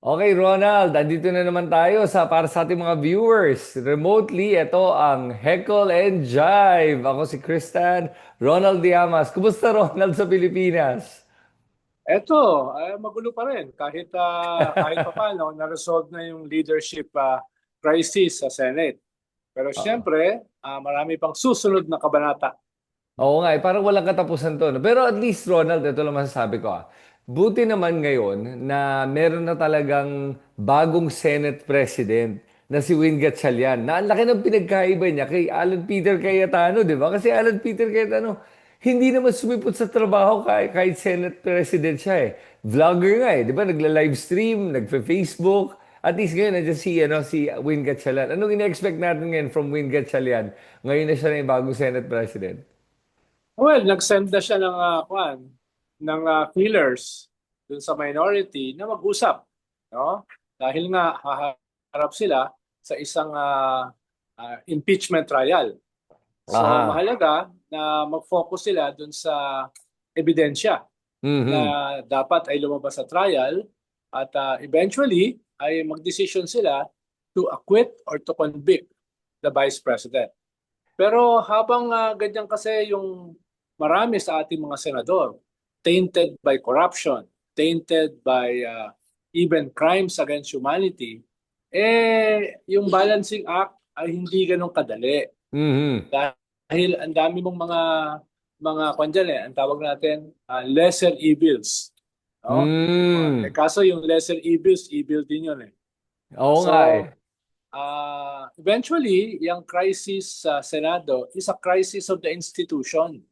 Okay, Ronald, andito na naman tayo para sa ating mga viewers. Remotely, ito ang Heckle and Jive. Ako si Kristan, Ronald Diamas. Kumusta, Ronald, sa Pilipinas? Eto, magulo pa rin kahit pa paano na-resolve na yung leadership crisis sa Senate. Pero Oo. siyempre, marami pang susunod na kabanata. Oo nga, parang walang katapusan to. No? Pero at least, Ronald, ito lang masasabi ko. Buti naman ngayon na meron na talagang bagong Senate President na si Win Gatchalian. Na ang laki ng pinagkaiba niya kay Alan Peter Cayetano, di ba? Kasi Alan Peter Cayetano, hindi naman sumipot sa trabaho kahit Senate President siya eh. Vlogger nga eh, di ba? Nagla-livestream, nagfa-Facebook. At least ngayon, nandiyan si Win Gatchalian. Anong ina-expect natin ngayon from Win Gatchalian? Ngayon na siya na yung bagong Senate President. Well, nag-send na siya ng feelers dun sa minority na mag-usap. No? Dahil nga haharap sila sa isang impeachment trial. So Aha. mahalaga na mag-focus sila dun sa ebidensya na Mhm. dapat ay lumabas sa trial at eventually ay magdesisyon sila to acquit or to convict the Vice President. Pero habang ganyan kasi yung marami sa ating mga senador, tainted by corruption, tainted by even crimes against humanity, yung balancing act ay hindi ganun kadali. Mhm. Dahil ang dami mong mga kwan dyan ang tawag natin lesser evils. No? Mm. Kaso yung lesser evils, evil din yun eh. Oo So, nga eh. eventually, yung crisis sa Senado is a crisis of the institution,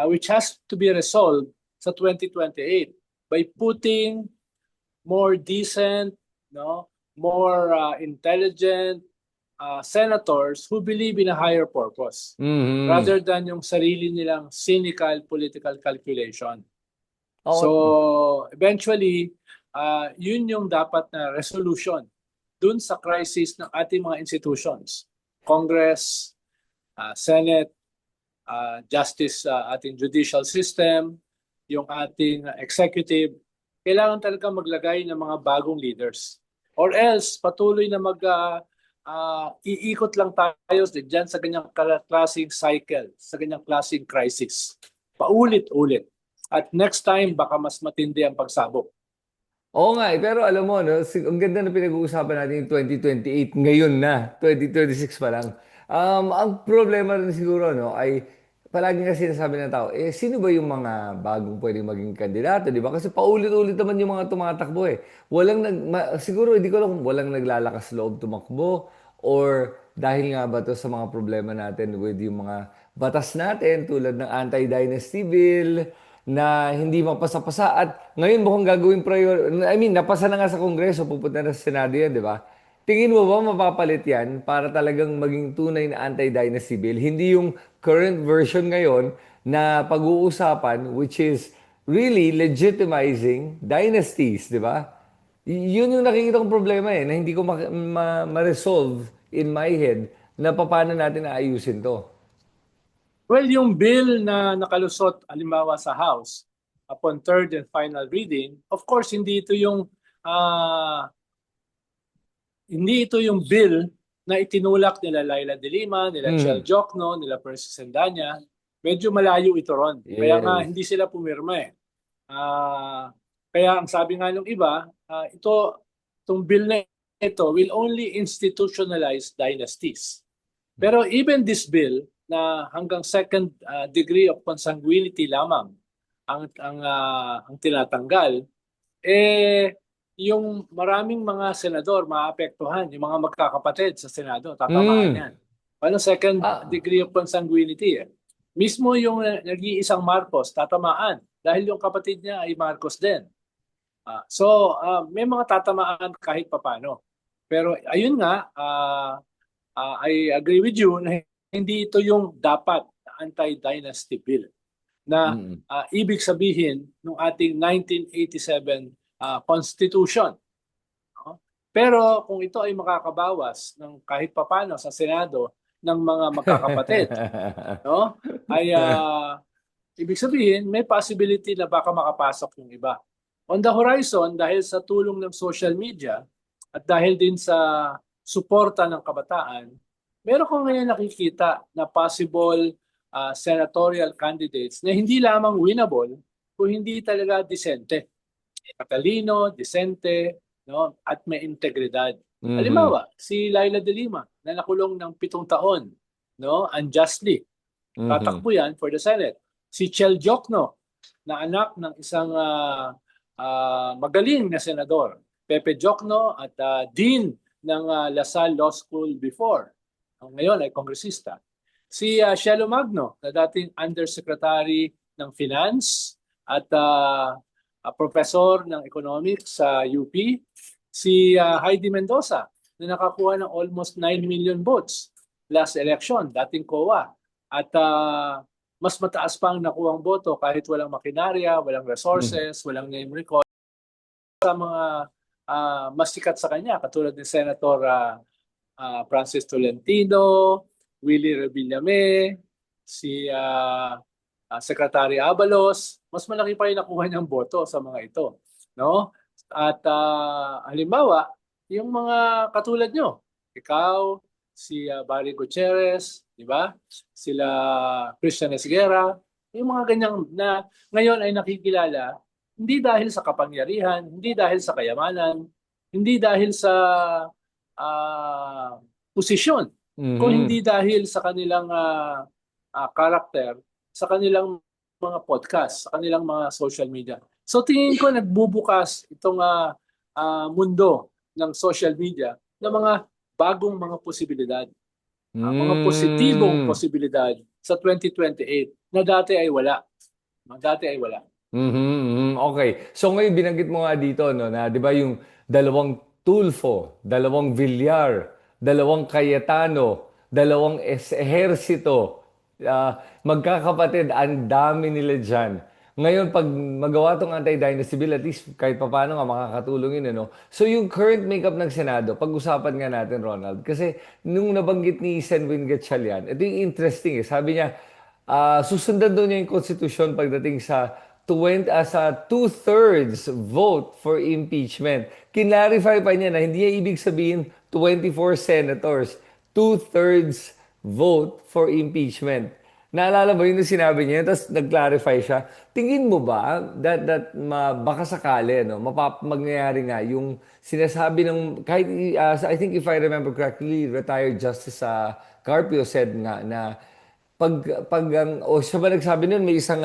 which has to be resolved sa 2028 by putting more decent, no, more intelligent senators who believe in a higher purpose Mhm. rather than yung sarili nilang cynical political calculation. Oo. So, eventually, yun yung dapat na resolution dun sa crisis ng ating mga institutions. Congress, Senate, Justice, ating judicial system, yung ating executive, kailangan talaga maglagay ng mga bagong leaders. Or else, patuloy na iikot lang tayo dyan sa ganyang klaseng cycle, sa ganyang klaseng crisis. Paulit-ulit. At next time, baka mas matindi ang pagsabog. Oo nga eh. Pero alam mo, no, ang ganda na pinag-uusapan natin yung 2028. Ngayon na. 2026 pa lang. Ang problema rin siguro, no, ay palagi kasi sinasabi ng tao, eh, sino ba yung mga bagong pwedeng maging kandidato, di ba? Kasi paulit-ulit naman yung mga tumatakbo eh. Siguro, hindi ko alam kung walang naglalakas loob tumakbo or dahil nga ba to sa mga problema natin with yung mga batas natin tulad ng anti-dynasty bill, na hindi mapasa-pasa at ngayon mukhang gagawin napasa na nga sa Kongreso, pupunta na sa Senado yan, di ba? Tingin mo ba mapapalit yan para talagang maging tunay na anti-dynasty bill? Hindi yung current version ngayon na pag-uusapan which is really legitimizing dynasties, di ba? Yun yung nakikita kong problema eh, na hindi ko ma-resolve in my head na paano natin aayusin to. Well, yung bill na nakalusot, halimbawa sa House, upon third and final reading, of course, hindi ito yung bill na itinulak nila Laila de Lima, nila Chel Mm. Jokno, nila Percy Sendanya. Medyo malayo ito ron. Kaya nga Yes. hindi sila pumirma eh. Ah, kaya ang sabi nga ng iba, itong bill na ito will only institutionalize dynasties. Pero even this bill na hanggang second degree of consanguinity lamang ang tinatanggal, eh yung maraming mga senador maapektuhan, yung mga magkakapatid sa Senado, tatamaan Mm. yan. Paano second Ah. degree of consanguinity eh? Mismo yung nag-iisang Marcos, tatamaan dahil yung kapatid niya ay Marcos din. May mga tatamaan kahit papano. Pero ayun nga, I agree with you na hindi ito yung dapat na anti-dynasty bill na Mm. ibig sabihin ng ating 1987 Constitution. No? Pero kung ito ay makakabawas ng kahit papano sa Senado ng mga magkakapatid, no? Ay ibig sabihin may possibility na baka makapasok yung iba. On the horizon, dahil sa tulong ng social media at dahil din sa suporta ng kabataan, meron ko ngayon nakikita na possible senatorial candidates na hindi lamang winnable, kung hindi talaga disente. Matalino, disente, no, at may integridad. Mhm. Halimbawa, si Laila de Lima na nakulong ng 7 taon, no, unjustly. Mhm. Tatakbo yan for the Senate. Si Chel Jokno, na anak ng isang magaling na senador, Pepe Jokno, at dean ng LaSalle Law School before. Ngayon ay kongresista. Si Shelo Magno, na dating undersecretary ng Finance at professor ng economics sa UP. Si Heidi Mendoza, na nakakuha ng almost 9 million votes last election, dating COA. At mas mataas pa ang nakuhang boto kahit walang makinarya, walang Mhm. resources, walang name recall. Sa mga mas sikat sa kanya, katulad ni Senator Francis Tolentino, Willie Revillame, si Secretary Abalos, mas malaki pa yung nakuha niyang boto sa mga ito. No? At halimbawa, yung mga katulad nyo, ikaw, si Barry Gutierrez, di ba? Sila Christian Esguerra, yung mga ganyang na ngayon ay nakikilala hindi dahil sa kapangyarihan, hindi dahil sa kayamanan, hindi dahil sa posisyon, kung Mhm. hindi dahil sa kanilang karakter, sa kanilang mga podcast, sa kanilang mga social media. So tingin ko nagbubukas itong mundo ng social media ng mga bagong mga posibilidad, mga positibong Mm. posibilidad sa 2028 na dati ay wala. Na dati ay wala. Mhm, mhm. Okay. So ngayon binanggit mo nga dito no na 'di ba yung dalawang Tulfo, dalawang Villar, dalawang Cayetano, dalawang ehersito, magkakapatid, ang dami nila diyan. Ngayon pag magawa tong anti-dynasty bill at least kahit papaano nga makakatulong yun ano. So yung current makeup ng Senado, pag-usapan nga natin Ronald kasi nung nabanggit ni Senwin Gatchalian, ito yung interesting sabi niya susundan daw niya yung konstitusyon pagdating sa two-thirds vote for impeachment. Kinlarify pa niya na hindi niya ibig sabihin 24 senators, two-thirds vote for impeachment. Naalala mo yun yung sinabi niya, tapos nag-clarify siya. Tingin mo ba baka sakali, no, mangyayari nga yung sinasabi ng, kahit, I think if I remember correctly, retired Justice Carpio said nga na siya ba nagsabi nun, may isang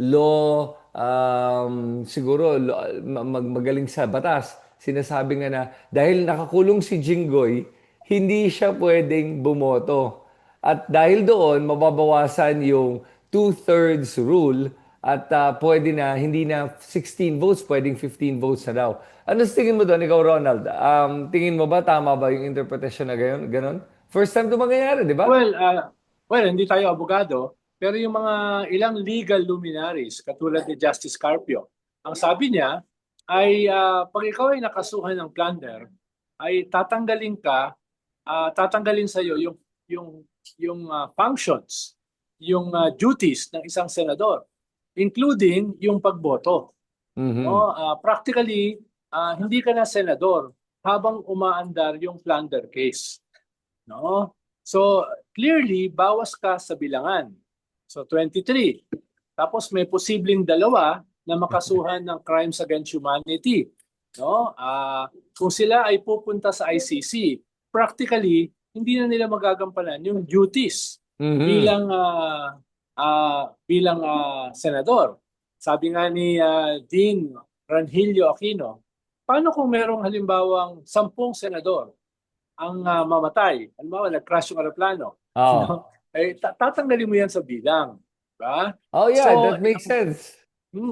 law, siguro magaling sa batas. Sinasabi nga na dahil nakakulong si Jinggoy, hindi siya pwedeng bumoto. At dahil doon, mababawasan yung two-thirds rule at pwede na, hindi na 16 votes, pwedeng 15 votes na daw. Ano sa tingin mo doon, ikaw Ronald? Tingin mo ba tama ba yung interpretation na ganon? First time ito mangyayari, di ba? Well, hindi tayo abogado, pero yung mga ilang legal luminaries, katulad ni Justice Carpio, ang sabi niya ay pag ikaw ay nakasuhan ng plunder, ay tatanggalin sa iyo yung functions, yung duties ng isang senador, including yung pagboto. Mhm. No, practically hindi ka na senador habang umaandar yung plunder case. No? So, clearly, bawas ka sa bilangan. So, 23. Tapos may posibleng dalawa na makasuhan ng crimes against humanity. No? Kung sila ay pupunta sa ICC, practically, hindi na nila magagampanan yung duties Mhm. bilang senador. Sabi nga ni Dean Ranhilio Aquino, paano kung merong halimbawang 10 senador ang mamatay? Halimbawa, nag-crash yung aeroplano. Oh. No? Tatanggalin mo yan sa bilang. Diba? Oh yeah, So, that makes sense.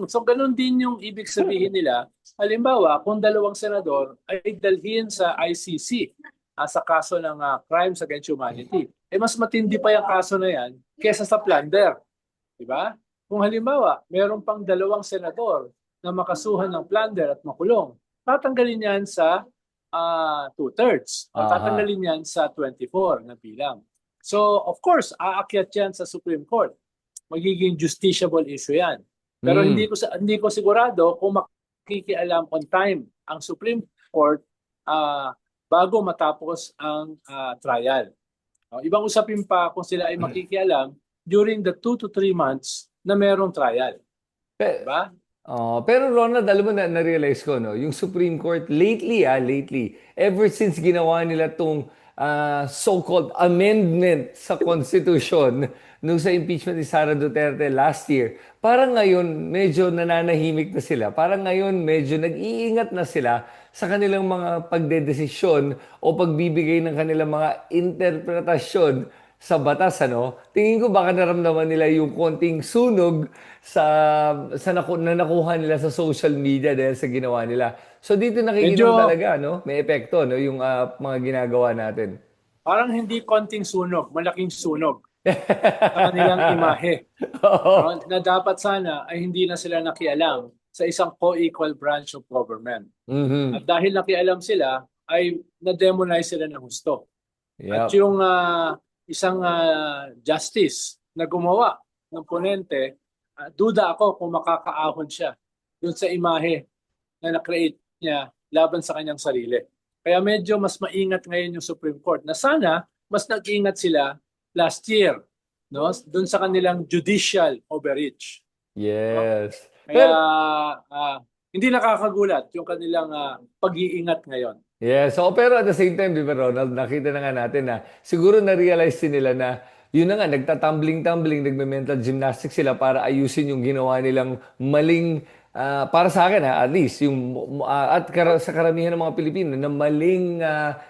so ganun din yung ibig sabihin nila. Halimbawa, kung 2 senador ay dalhin sa ICC sa kaso ng crimes against humanity, mas matindi pa yung kaso na yan kesa sa plunder. Di ba? Kung halimbawa, meron pang 2 senador na makasuhan ng plunder at makulong, tatanggalin yan sa two-thirds o Aha. tatanggalin yan sa 24 na bilang. So, of course, aakyat yan sa Supreme Court. Magiging justiciable issue yan. Pero Mm. hindi ko sigurado kung makikialam on time ang Supreme Court ah, bago matapos ang trial. Ibang usapin pa kung sila ay makikialam during the 2 to 3 months na merong trial. Pe- Diba? pero Ronald, alam mo na-realize ko, no, yung Supreme Court, lately, ever since ginawa nila tong so-called amendment sa Constitution nung sa impeachment ni Sara Duterte last year, parang ngayon medyo nananahimik na sila. Parang ngayon medyo nag-iingat na sila sa kanilang mga pagdedesisyon o pagbibigay ng kanilang mga interpretasyon sa batas, ano? Tingin ko baka naramdaman nila yung konting sunog sa na nakuha nila sa social media dahil sa ginawa nila. So dito nakikinom Medyo talaga, no? May epekto, no? Yung mga ginagawa natin. parang hindi konting sunog, malaking sunog sa kanilang imahe. Oo. No? Na dapat sana ay hindi na sila nakialam sa isang co-equal branch of government. At Mhm. dahil nakialam sila, ay na-demonize sila ng gusto. At Yep. yung isang justice na gumawa ng ponente, duda ako kung makakaahon siya dun sa imahe na na-create niya laban sa kanyang sarili. Kaya medyo mas maingat ngayon yung Supreme Court na sana mas nag-ingat sila last year, no? Doon sa kanilang judicial overreach, no? Yes. Kaya Pero ah, hindi nakakagulat yung kanilang pag-iingat ngayon. yeah, so pero at the same time, di ba Ronald, nakita na nga natin na siguro na-realize din nila na yun na nga, nagtatumbling-tumbling, nagme-mental gymnastics sila para ayusin yung ginawa nilang maling, para sa akin at least, yung, sa karamihan ng mga Pilipino, na maling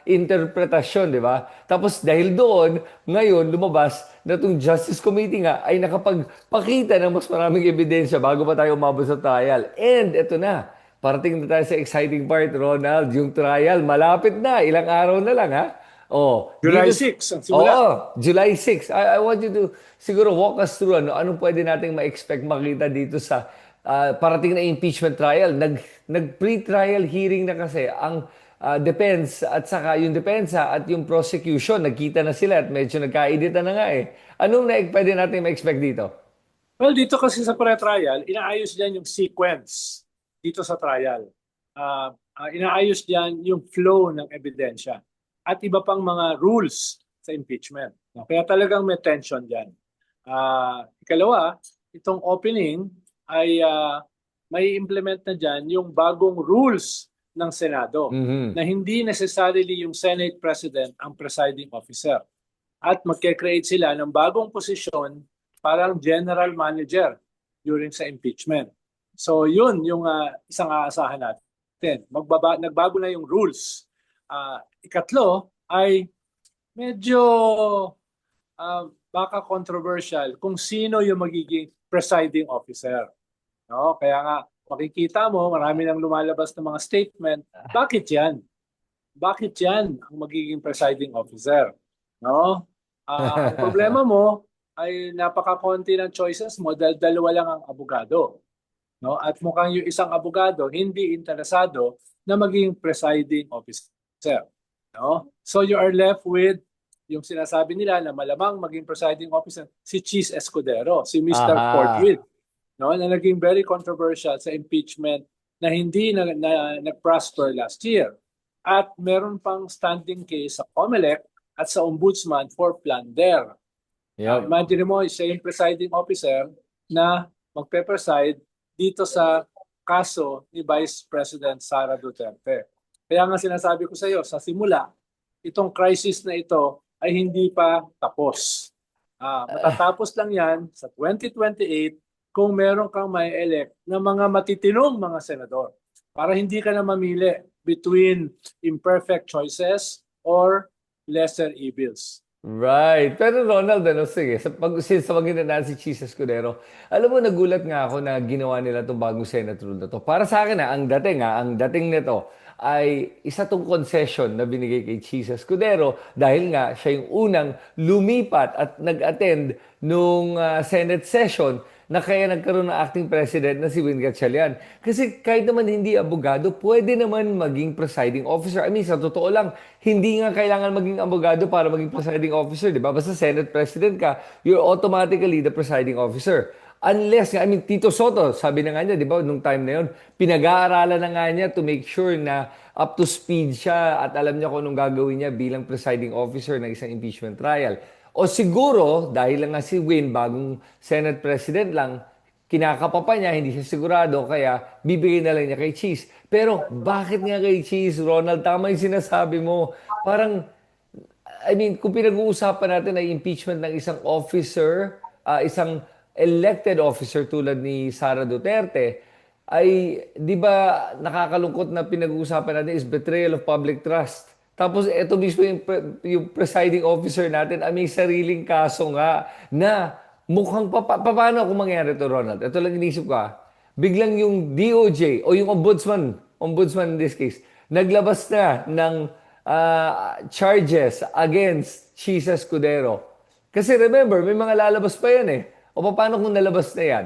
interpretasyon, di ba? Tapos dahil doon, ngayon lumabas na itong Justice Committee nga ay nakapagpakita ng mas maraming ebidensya bago pa tayo umabot sa trial. And eto na, parating na tayo sa exciting part, Ronald. Yung trial, malapit na. Ilang araw na lang, ha? Oh, July dito. 6 ang simula. Oo, July 6. I want you to siguro walk us through anong pwede nating ma-expect makita dito sa parating na impeachment trial. Nag-pre-trial hearing na kasi ang defense at saka yung depensa at yung prosecution. Nagkita na sila at medyo nagkaedita na nga eh. Anong pwede nating ma-expect dito? Well, dito kasi sa pre-trial, inaayos diyan yung sequence dito sa trial. Inaayos diyan yung flow ng ebidensya at iba pang mga rules sa impeachment. No? Kaya talagang may tension diyan. Ikalawa, itong opening ay may implement na diyan yung bagong rules ng Senado Mhm. na hindi necessarily yung Senate President ang presiding officer. At magke-create sila ng bagong posisyon parang general manager during sa impeachment. So yun yung isang aasahan natin. Nagbago na yung rules. Ikatlo ay medyo baka controversial kung sino yung magiging presiding officer. No? Kaya nga makikita mo marami nang lumalabas ng mga statement. Bakit yan? Bakit yan ang magiging presiding officer? No? Ang problema mo ay napakakonti ng choices mo dahil dalawa lang ang abogado. No? At mukhang yung isang abogado hindi interesado na maging presiding officer. No? So you are left with yung sinasabi nila na malamang maging presiding officer si Cheese Escudero, si Mr. Aha. Forthwith, no? Na naging very controversial sa impeachment na hindi nag-prosper last year. At meron pang standing case sa COMELEC at sa Ombudsman for plunder. Yep. Imagine mo, siya yung presiding officer na magpe-preside dito sa kaso ni Vice President Sara Duterte. Kaya nga sinasabi ko sa iyo, sa simula, itong crisis na ito ay hindi pa tapos. Matatapos lang yan sa 2028 kung meron kang may elect na mga matitinong mga senador para hindi ka na mamili between imperfect choices or lesser evils. Right. Pero Ronald, ano, sige, since tawagin na natin si Cheese Escudero, alam mo, nagulat nga ako na ginawa nila itong bagong Senate rule na to. Para sa akin, ang dating nito ay isa tong concession na binigay kay Cheese Escudero dahil nga siya yung unang lumipat at nag-attend nung Senate session na kaya nagkaroon ng acting president na si Win Gatchalian. Kasi kahit naman hindi abogado, pwede naman maging presiding officer. I mean, sa totoo lang, hindi nga kailangan maging abogado para maging presiding officer, di ba? Basta Senate president ka, you're automatically the presiding officer. Unless, I mean, Tito Soto, sabi na nga niya, di ba, nung time na yun, pinag-aaralan na nga niya to make sure na up to speed siya at alam niya kung anong gagawin niya bilang presiding officer ng isang impeachment trial. O siguro, dahil lang nga si Win, bagong Senate President lang, kinakapa pa niya, hindi siya sigurado, kaya bibigay na lang niya kay Cheese. Pero bakit nga kay Cheese, Ronald? Tama yung sinasabi mo. Parang I mean, kung pinag-uusapan natin ay impeachment ng isang officer, isang elected officer tulad ni Sara Duterte, ay di ba nakakalungkot na pinag-uusapan natin is betrayal of public trust. Tapos ito mismo yung presiding officer natin ay may sariling kaso nga na mukhang paano kung mangyari to, Ronald? Ito lang inisip ko biglang yung DOJ o yung ombudsman in this case, naglabas na ng charges against Chisa Escudero. Kasi remember, may mga lalabas pa yan eh. O paano kung nalabas na yan?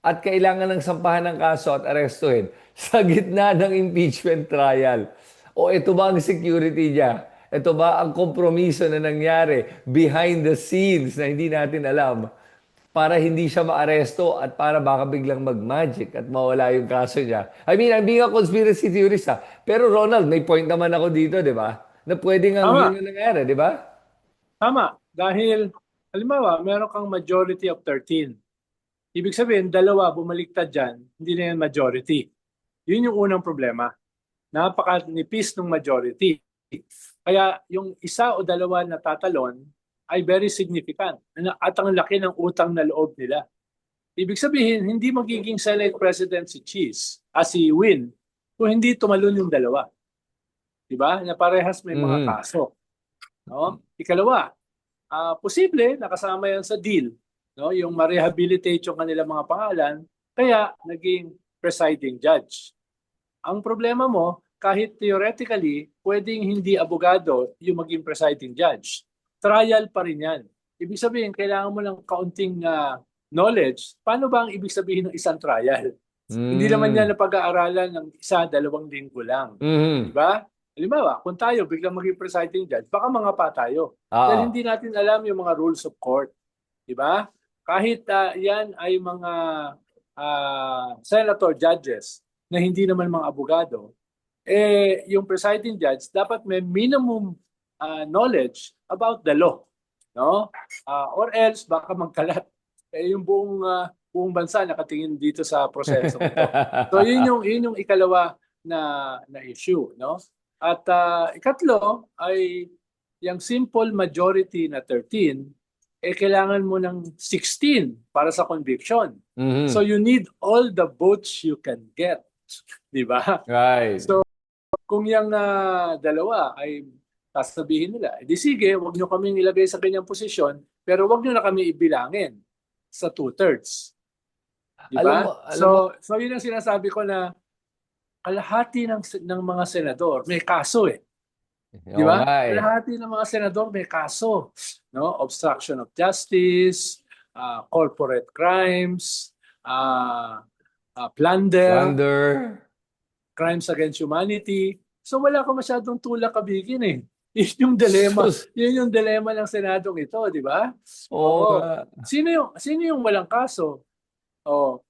At kailangan ng sampahan ng kaso at arestuhin sa gitna ng impeachment trial. O ito ba ang security niya? Ito ba ang kompromiso na nangyari behind the scenes na hindi natin alam? Para hindi siya maaresto at para baka biglang mag-magic at mawala yung kaso niya. I mean, I'm being a conspiracy theorist Pero Ronald, may point naman ako dito, di ba? Na pwede nga yun Tama, yung nangyari, di ba? tama. Dahil, halimbawa, meron kang majority of 13. Ibig sabihin, dalawa bumaliktad dyan, hindi na yan majority. Yun yung unang problema. Napakanipis ng majority. Kaya yung isa o dalawa na tatalon ay very significant. At ang laki ng utang na loob nila. Ibig sabihin, hindi magiging Senate President si Cheese, si Win, kung hindi tumalon yung dalawa. Diba? Na parehas may mga Mhm. kaso. No? Ikalawa, posible nakasama yan sa deal, no? Yung ma-rehabilitate yung kanilang mga pangalan, kaya naging presiding judge. Ang problema mo, kahit theoretically, pwedeng hindi abogado yung maging presiding judge. Trial pa rin yan. Ibig sabihin, kailangan mo ng kaunting knowledge. Paano ba ang ibig sabihin ng isang trial? Hindi naman yan Mm. na pag-aaralan ng isa, 2 linggo lang. Di Mhm. ba? Halimbawa, kung tayo biglang maging presiding judge, baka mangapa tayo. Dahil Oo. hindi natin alam yung mga rules of court. Di ba? Kahit yan ay mga senator judges na hindi naman mga abogado, yung presiding judge dapat may minimum knowledge about the law, no? Or else baka magkalat. Yung buong bansa nakatingin dito sa prosesong ito. So yun yung ikalawa na issue, no? At ikatlo ay yung simple majority na 13 kailangan mo ng 16 para sa conviction. So Mhm. you need all the votes you can get, di ba? Right. So kung yung dalawa ay sasabihin nila, di sige, wag nyo kaming ilagay sa kanyang posisyon, pero wag nyo na kami ibilangin sa 2/3. Di ba? Alam mo, So yun ang sinasabi ko na kalahati ng mga senador may kaso Di oo ba? nga Kalahati ng mga senador may kaso, no? Obstruction of justice, corporate crimes, plunder, Wonder. crimes against humanity. So wala ka masyadong tulak kabigin. Yun yung dilema. Sus. Yun yung dilema ng senadong ito, di ba? Oo Oo. nga. Sino yung walang kaso? Oh,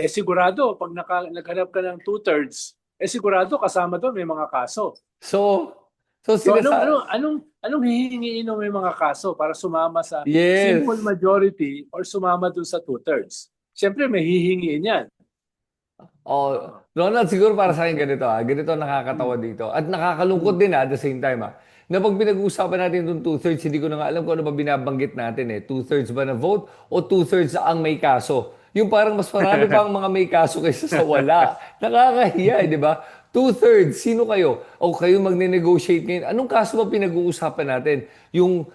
sigurado pag naghanap ka ng 2/3, sigurado kasama doon may mga kaso. So, so So anong sinasa... anong anong anong hihingiin ng may mga kaso para sumama sa Yes. simple majority or sumama dun sa 2/3? Siyempre may hihingiin 'yan. Oh, Oo. Ronald, siguro para sa akin ganito ganito ang nakakatawa Mm. dito. At nakakalungkot Mm. din at the same time na pag pinag-uusapan natin itong two-thirds, hindi ko na nga alam kung ano ba binabanggit natin Two-thirds ba na vote o two-thirds ang may kaso? Yung parang mas marami pa ang mga may kaso kaysa sa wala. Nakakahiya di ba? Two-thirds, sino kayo? O kayo magne-negotiate ngayon. Anong kaso ba pinag-uusapan natin? Yung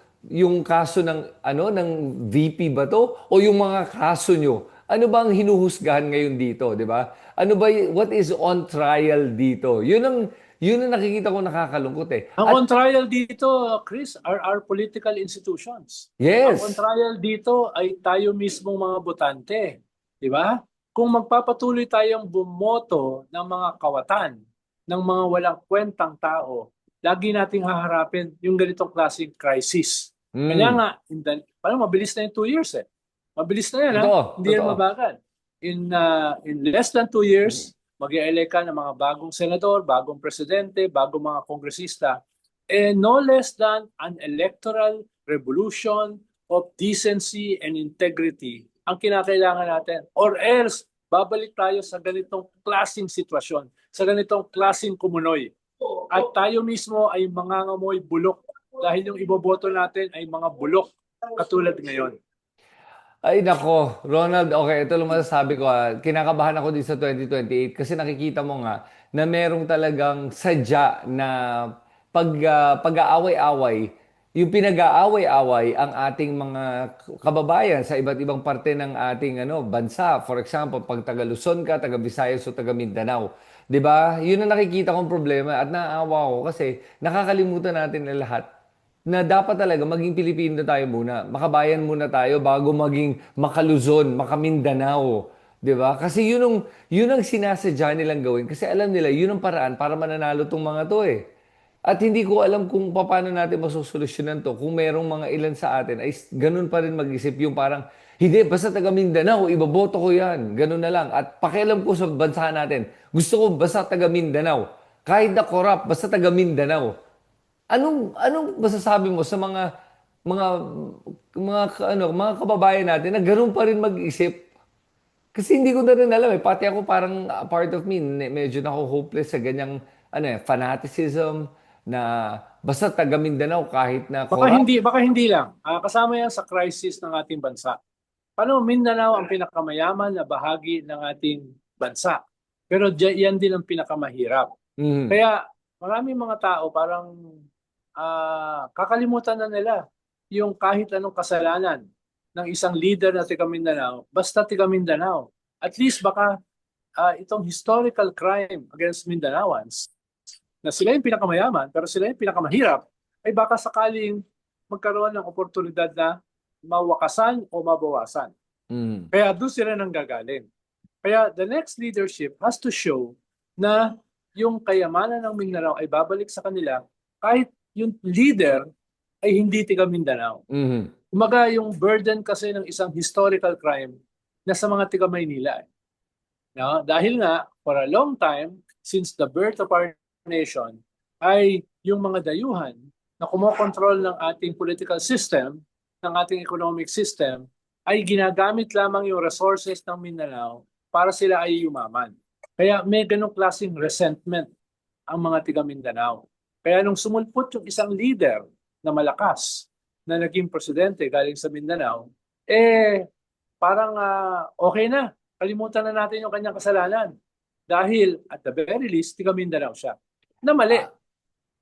kaso ng ng VP ba to o yung mga kaso nyo? Ano ba ang hinuhusgahan ngayon dito, di ba? What is on trial dito? Yun ang nakikita ko nakakalungkot Ang At on trial dito, Chris, are our political institutions. Ang on yes. trial dito ay tayo mismong mga botante, 'di ba? Kung magpapatuloy tayong bumoto ng mga kawatan, ng mga walang kwentang tao, lagi nating haharapin yung ganitong klaseng crisis. Kaya Mm. nga, parang mabilis na yung 2 years Mabilis na yan, ha? Totoo, Hindi yan totoo. mabagal. In less than 2 years, mag-e-elect ka ng mga bagong senador, bagong presidente, bagong mga kongresista. No less than an electoral revolution of decency and integrity ang kinakailangan natin. Or else, babalik tayo sa ganitong klaseng sitwasyon, sa ganitong klaseng kumunoy. At tayo mismo ay mangangamoy bulok dahil yung iboboto natin ay mga bulok katulad ngayon. Ay nako, Ronald, okay, ito lang masasabi ko. Kinakabahan ako din sa 2028 kasi nakikita mo nga na merong talagang sadya na pag-aaway-away, yung pinag-aaway-away ang ating mga kababayan sa iba't ibang parte ng ating bansa. For example, pag taga Luzon ka, taga Visayas o taga Mindanao. 'Di ba? Yun ang nakikita kong problema at naaawa ko kasi nakakalimutan natin na lahat na dapat talaga maging Pilipino tayo muna. Makabayan muna tayo bago maging makaluzon, makamindanao. 'Di ba? Kasi yun ang sinasadya nilang gawin. Kasi alam nila, yun ang paraan para mananalo tong mga to eh. At hindi ko alam kung paano natin masosolusyonan to kung merong mga ilan sa atin ay ganun pa rin mag-isip yung parang, hindi, basta taga Mindanao, iboboto ko yan. Ganun na lang. At pakialam ko sa bansa natin, gusto ko basta taga Mindanao. Kahit na corrupt, basta taga Mindanao. Anong masasabi mo sa mga mga kababayan natin na ganoon pa rin mag-isip? Kasi hindi ko na rin alam eh. Pati ako parang part of me medyo hopeless sa ganyang fanaticism na basta taga Mindanao kahit na corrupt. Baka hindi lang. Kasama yan sa crisis ng ating bansa. Paano Mindanao ang pinakamayaman na bahagi ng ating bansa? Pero yan din ang pinakamahirap. Mhm. Kaya maraming mga tao parang kakalimutan na nila yung kahit anong kasalanan ng isang leader na taga Mindanao, basta taga Mindanao. At least baka itong historical crime against Mindanaoans na sila yung pinakamayaman pero sila yung pinakamahirap ay baka sakaling magkaroon ng oportunidad na mawakasan o mabawasan. Mhm. Kaya doon sila nang gagaling. Kaya the next leadership has to show na yung kayamanan ng Mindanao ay babalik sa kanila kahit yung leader ay hindi taga Mindanao. Mhm. Kumaga yung burden kasi ng isang historical crime na sa mga taga Maynila. No? Dahil nga, for a long time, since the birth of our nation, ay yung mga dayuhan na kumokontrol ng ating political system, ng ating economic system, ay ginagamit lamang yung resources ng Mindanao para sila ay yumaman. Kaya may ganong klaseng resentment ang mga tiga Mindanao. Kaya nung sumulpot yung isang leader na malakas na naging presidente galing sa Mindanao, parang okay na. Kalimutan na natin yung kanyang kasalanan. Dahil at the very least, tiga Mindanao siya. Na mali. Ah,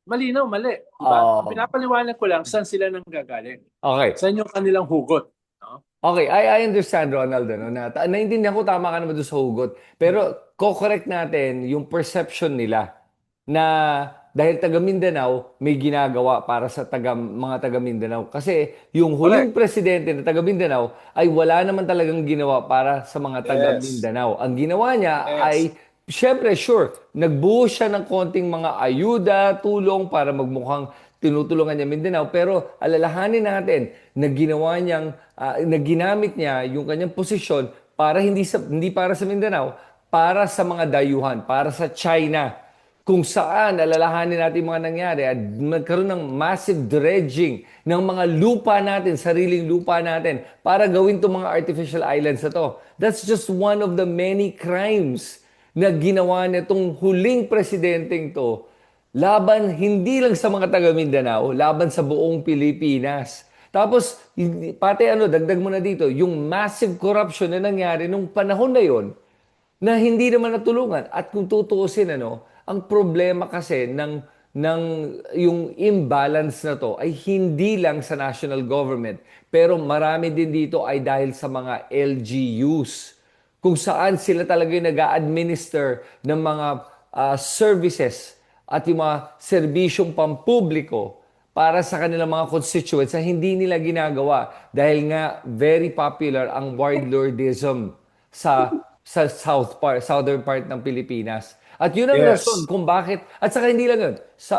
Malinaw, mali. Diba? oh, Pinapaliwanag ko lang saan sila nanggagaling. okay. Saan yung kanilang hugot. No? Okay, I understand, Ronald, naintindihan ko tama ka naman doon sa hugot. Pero, ko-correct natin yung perception nila na dahil taga Mindanao, may ginagawa para sa mga taga Mindanao. Kasi yung huling Correct. presidente na taga Mindanao ay wala naman talagang ginawa para sa mga taga Yes. Mindanao. Ang ginawa niya Yes. ay, syempre, sure, nagbuo siya ng konting mga ayuda, tulong para magmukhang tinutulungan niya Mindanao. Pero alalahanin natin na ginawa niyang, na ginamit niya yung kanyang posisyon para hindi para sa Mindanao, para sa mga dayuhan, para sa China kung saan alalahanin natin yung mga nangyari at magkaroon ng massive dredging ng mga lupa natin, sariling lupa natin para gawin itong mga artificial islands na to. That's just one of the many crimes na ginawa nitong huling presidenteng to laban hindi lang sa mga taga Mindanao, laban sa buong Pilipinas. Tapos, pati dagdag mo na dito, yung massive corruption na nangyari nung panahon na yon, na hindi naman natulungan. At kung tutuusin, ang problema kasi ng yung imbalance na to ay hindi lang sa national government, pero marami din dito ay dahil sa mga LGUs, kung saan sila talaga yung nag-administer ng mga services at yung mga serbisyong pampubliko para sa kanilang mga constituents na hindi nila ginagawa dahil nga very popular ang warlordism sa southern part ng Pilipinas. At yun ang rason Yes. kung bakit, at saka hindi lang yun, sa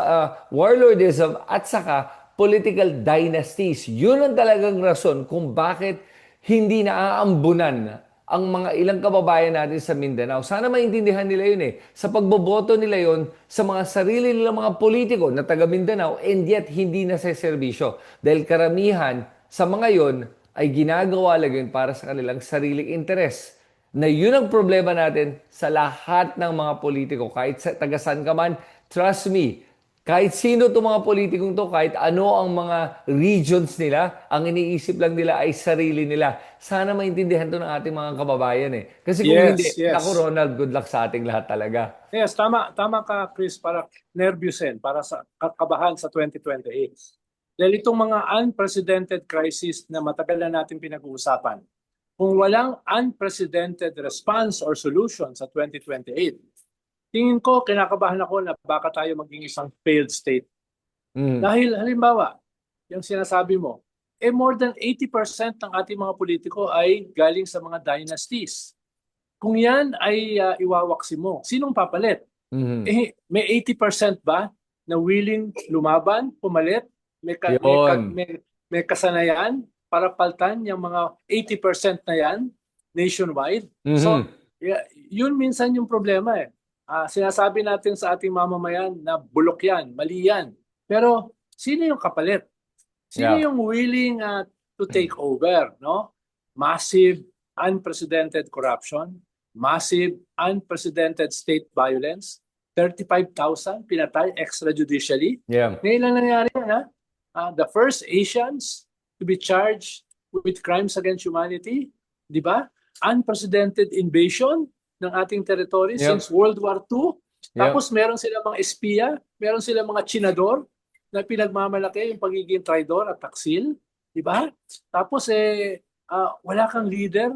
warlordism at saka political dynasties. Yun ang talagang rason kung bakit hindi naaambunan ang mga ilang kababayan natin sa Mindanao. Sana maintindihan nila yun eh. Sa pagboboto nila yun sa mga sarili nilang mga politiko na taga Mindanao and yet hindi na sa serbisyo. Dahil karamihan sa mga yon ay ginagawa lang yun para sa kanilang sariling interes. Na yun ang problema natin sa lahat ng mga politiko. Kahit sa tagasan ka man, trust me, kahit sino itong mga politikong to, kahit ano ang mga regions nila, ang iniisip lang nila ay sarili nila. Sana maintindihan to ng ating mga kababayan eh. Kasi kung hindi, Yes, naku yes. Ronald, good luck sa ating lahat talaga. Yes, tama ka Chris, para nervyusin, para sa kabahan sa 2028. Dahil itong mga unprecedented crisis na matagal na natin pinag-uusapan, kung walang unprecedented response or solution sa 2028, tingin ko kinakabahan ako na baka tayo maging isang failed state. Mm. Dahil halimbawa, yung sinasabi mo, more than 80% ng ating mga politiko ay galing sa mga dynasties. Kung yan ay iwawaksi mo, sinong papalit? Mhm. May 80% ba na willing lumaban, pumalit, Yun. may kasanayan para paltan yung mga 80% na yan nationwide? So, Mhm. yun minsan yung problema eh. Sinasabi natin sa ating mamamayan na bulok yan, mali yan. Pero sino yung kapalit? Sino Yeah. yung willing to take over, no? Massive, unprecedented corruption, massive, unprecedented state violence, 35,000 pinatay extrajudicially. Yeah. Ngayon lang nangyari yan, ha? The first Asians to be charged with crimes against humanity, di ba? Unprecedented invasion ng ating territory Yep. since World War II. Yep. Tapos meron sila mga espiya, meron sila mga tsinador na pinagmamalaki yung pagiging traidor at taksil, di ba? Tapos wala kang leader,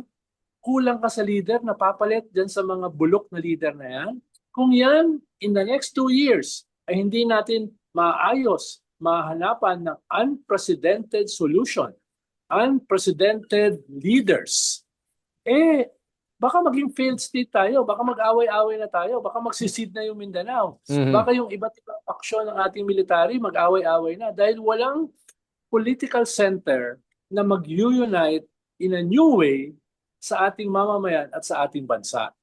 kulang ka sa leader na papalit dyan sa mga bulok na leader na yan. Kung yan, in the next 2 years, ay hindi natin maayos, mahanapan ng unprecedented solution, unprecedented leaders, baka maging failed state tayo, baka mag-away-away na tayo, baka magsisid na yung Mindanao, baka yung iba't ibang aksyon ng ating military mag-away-away na dahil walang political center na mag-unite in a new way sa ating mamamayan at sa ating bansa.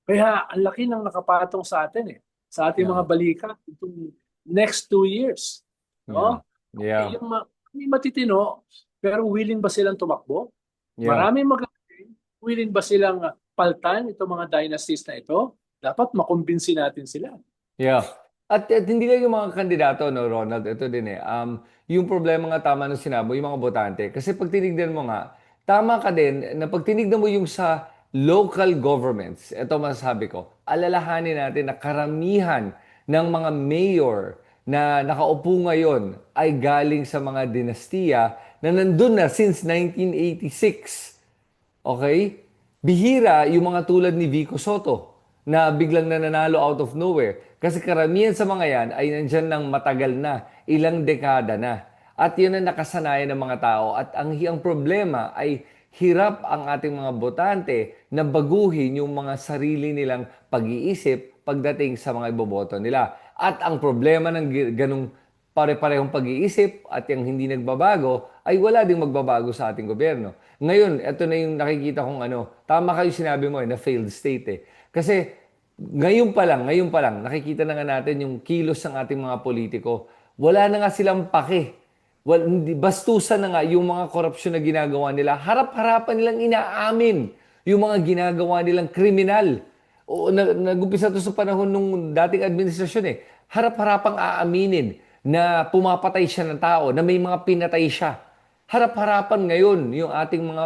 Kaya ang laki ng nakapatong sa atin sa ating mga balikat itong next 2 years. No? Yeah. Yung may matitino, pero willing ba silang tumakbo? Yeah. Maraming magaling, willing ba silang paltan itong mga dynasties na ito? Dapat makumbinsi natin sila. Yeah. At hindi lang yung mga kandidato, no, Ronald, ito din eh. Yung problema nga tama nung sinabi, yung mga botante. Kasi pag tinignan mo nga, tama ka din na pag tinignan mo yung sa local governments, ito masasabi ko, alalahanin natin na karamihan ng mga mayor na nakaupo ngayon ay galing sa mga dinastiya na nandun na since 1986. Okay? Bihira yung mga tulad ni Vico Soto na biglang nananalo out of nowhere. Kasi karamihan sa mga yan ay nandyan ng matagal na, ilang dekada na. At yun ang nakasanayan ng mga tao. At ang problema ay hirap ang ating mga botante na baguhin yung mga sarili nilang pag-iisip pagdating sa mga iboboto nila. At ang problema ng ganong pare-parehong pag-iisip at yung hindi nagbabago, ay wala ding magbabago sa ating gobyerno. Ngayon, ito na yung nakikita kong tama kayo sinabi mo na failed state eh. Kasi ngayon pa lang, nakikita na nga natin yung kilos ng ating mga politiko. Wala na nga silang pake. Bastusan na nga yung mga korupsyon na ginagawa nila. Harap-harapan nilang inaamin yung mga ginagawa nilang kriminal. O, nag-umpisa to sa panahon nung dating administrasyon eh. Harap-harapang aaminin na pumapatay siya ng tao, na may mga pinatay siya. Harap-harapan ngayon yung ating mga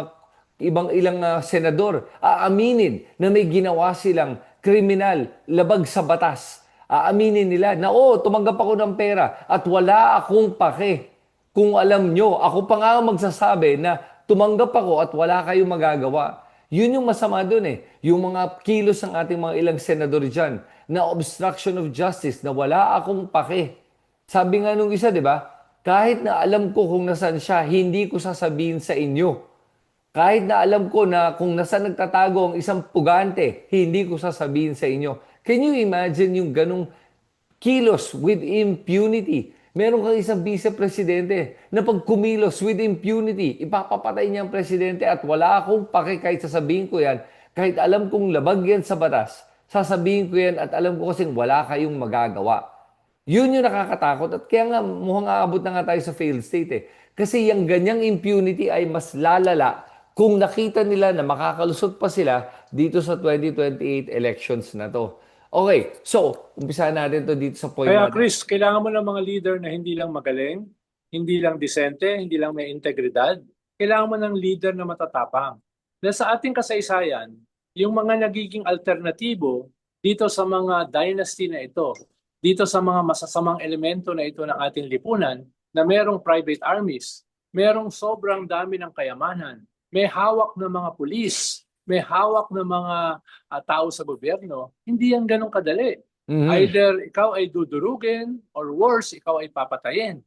ilang senador aaminin na may ginawa silang kriminal, labag sa batas. Aaminin nila na tumanggap ako ng pera at wala akong pake. Kung alam nyo, ako pa nga magsasabi na tumanggap ako at wala kayong magagawa. Yun yung masama dun eh. Yung mga kilos ng ating mga ilang senador dyan na obstruction of justice, na wala akong pake. Sabi nga nung isa, di ba? Kahit na alam ko kung nasan siya, hindi ko sasabihin sa inyo. Kahit na alam ko na kung nasaan nagtatago ang isang pugante, hindi ko sasabihin sa inyo. Can you imagine yung ganong kilos with impunity Meron kang isang vice-presidente na pag kumilos with impunity, ipapapatay niya ang presidente at wala akong pake kahit sasabihin ko yan, kahit alam kong labag yan sa batas, sasabihin ko yan at alam ko kasing wala kayong magagawa. Yun yung nakakatakot at kaya nga mukhang aabot na nga tayo sa failed state eh. Kasi yung ganyang impunity ay mas lalala kung nakita nila na makakalusot pa sila dito sa 2028 elections na to. Okay, so umpisahan natin to dito sa point Kaya natin. Chris, kailangan mo ng mga leader na hindi lang magaling, hindi lang disente, hindi lang may integridad. Kailangan mo ng leader na matatapang. Dahil sa ating kasaysayan, yung mga nagiging alternatibo dito sa mga dynasty na ito, dito sa mga masasamang elemento na ito ng ating lipunan, na merong private armies, merong sobrang dami ng kayamanan, may hawak ng mga pulis, may hawak ng mga tao sa gobyerno, hindi yan ganun kadali. Mhm. Either ikaw ay dudurugin or worse, ikaw ay papatayin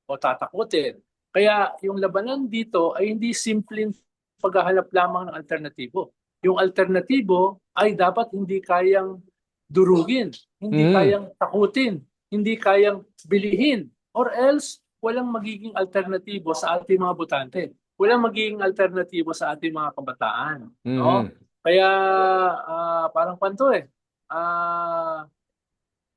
o tatakutin. Kaya yung labanan dito ay hindi simpleng paghahanap lamang ng alternatibo. Yung alternatibo ay dapat hindi kayang durugin, hindi Mhm. kayang takutin, hindi kayang bilihin, or else walang magiging alternatibo sa ating mga botante. Walang magiging alternatibo sa ating mga kabataan. No? Mhm. Kaya parang kwanto eh. Ah,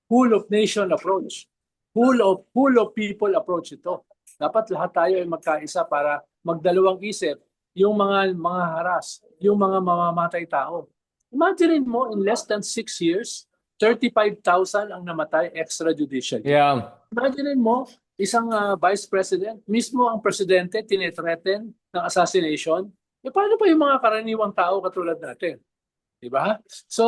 Whole of nation approach. Whole of people approach ito. Dapat lahat tayo ay magkaisa para magdalawang isip yung mga haras, yung mga mamamatay tao. Imagine mo, in less than 6 years, 35,000 ang namatay extrajudicially. Yeah. Imagine mo, isang vice president, mismo ang presidente, tinethreaten ng assassination. E paano pa yung mga karaniwang tao katulad natin? Di ba? So,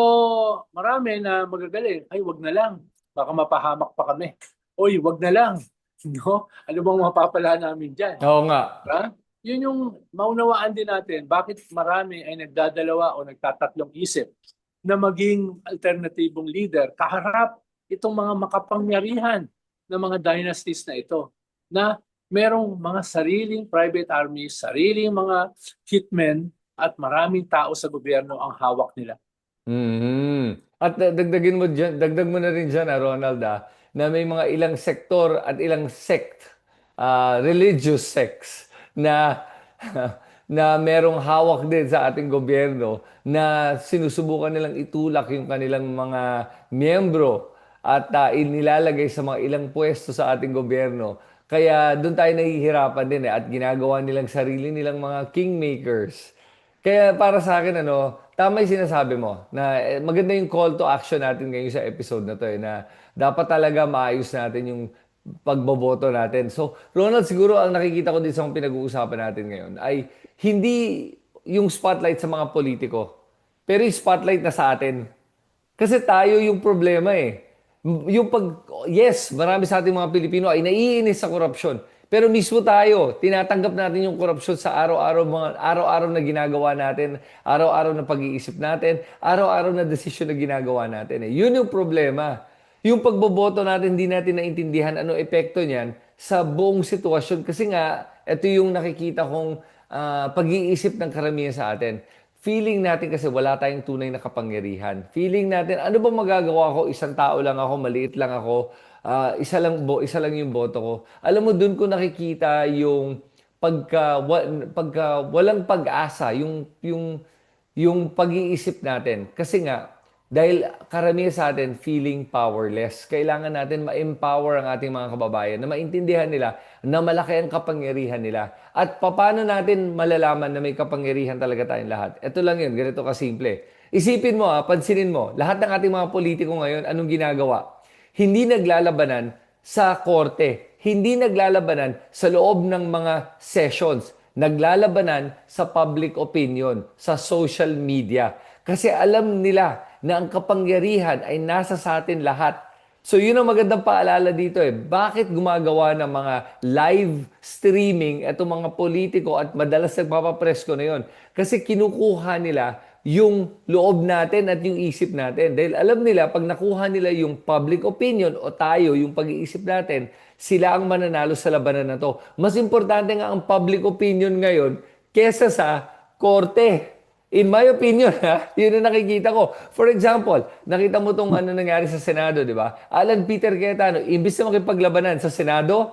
marami na magagaling. Ay, wag na lang. Baka mapahamak pa kami. Oy, wag na lang. No? Ano bang mapapala namin dyan? Oo nga. Diba? Yun yung maunawaan din natin. Bakit marami ay nagdadalawa o nagtatatlong isip na maging alternatibong leader kaharap itong mga makapangyarihan ng mga dynasties na ito na merong mga sariling private armies, sariling mga hitmen at maraming tao sa gobyerno ang hawak nila. Mhm. At dagdagin mo dyan, dagdag mo na rin dyan, Ronald, na may mga ilang sektor at ilang sect, religious sects na na merong hawak din sa ating gobyerno na sinusubukan nilang itulak yung kanilang mga miyembro at inilalagay sa mga ilang pwesto sa ating gobyerno. Kaya doon tayo nahihirapan din at ginagawa nilang sarili nilang mga kingmakers. Kaya para sa akin, tama yung sinasabi mo na maganda yung call to action natin ngayon sa episode na to na dapat talaga maayos natin yung pagboboto natin. So, Ronald, siguro ang nakikita ko din sa mga pinag-uusapan natin ngayon ay hindi yung spotlight sa mga politiko, pero yung spotlight na sa atin. Kasi tayo yung problema eh. Yung pag, yes, marami sa ating mga Pilipino ay naiinis sa korupsyon. Pero mismo tayo, tinatanggap natin yung korupsyon sa araw-araw na ginagawa natin, araw-araw na pag-iisip natin, araw-araw na desisyon na ginagawa natin. Yun yung problema. Yung pagboboto natin, hindi natin naintindihan ano epekto niyan sa buong sitwasyon. Kasi nga, ito yung nakikita kong pag-iisip ng karamihan sa atin. Feeling natin kasi wala tayong tunay na kapangyarihan. Feeling natin, ano ba magagawa ko? Isang tao lang ako, maliit lang ako, isa lang yung boto ko. Alam mo, dun ko nakikita yung pagka walang pag-asa, yung pag-iisip natin. Kasi nga, dahil karamihan sa atin feeling powerless, kailangan natin ma-empower ang ating mga kababayan na maintindihan nila na malaki ang kapangyarihan nila. At paano natin malalaman na may kapangyarihan talaga tayong lahat? Ito lang yun, ganito kasimple. Isipin mo, pansinin mo, lahat ng ating mga politiko ngayon, anong ginagawa? Hindi naglalabanan sa korte, hindi naglalabanan sa loob ng mga sessions, naglalabanan sa public opinion, sa social media. Kasi alam nila na ang kapangyarihan ay nasa sa atin lahat. So yun ang magandang paalala dito eh. Bakit gumagawa ng mga live streaming itong mga politiko at madalas nagpapapresko na yon? Kasi kinukuha nila yung loob natin at yung isip natin. Dahil alam nila, pag nakuha nila yung public opinion o tayo, yung pag-iisip natin, sila ang mananalo sa labanan na to. Mas importante nga ang public opinion ngayon kesa sa korte. In my opinion, ha, yun ang nakikita ko. For example, nakita mo tong ano nangyari sa Senado, di ba? Alan Peter Cayetano, imbis na makipaglabanan sa Senado,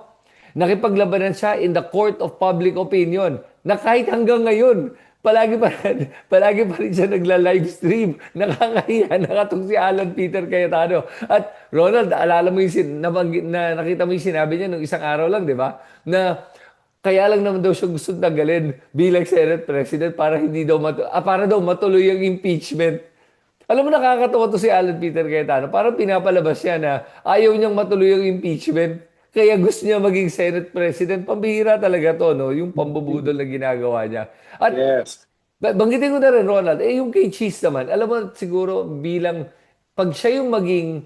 nakipaglabanan siya in the court of public opinion na kahit hanggang ngayon, palagi pa rin siya nagla-live stream. Nakakahiya, nakatong si Alan Peter Cayetano. At Ronald, alala mo yung nakita mo yung sinabi niya nung isang araw lang, di ba? Na kaya lang naman daw siya gusto tanggalin bilang Senate President para daw matuloy ang impeachment. Alam mo, nakakatawa to si Alan Peter Cayetano. Parang pinapalabas niya na ayaw niyang matuloy ang impeachment. Kaya gusto niya maging Senate President. Pambihira talaga to, no? Yung pambubudol na ginagawa niya. At Yes. banggitin ko na rin, Ronald, yung kay Cheese naman, alam mo, siguro bilang, pag siya yung maging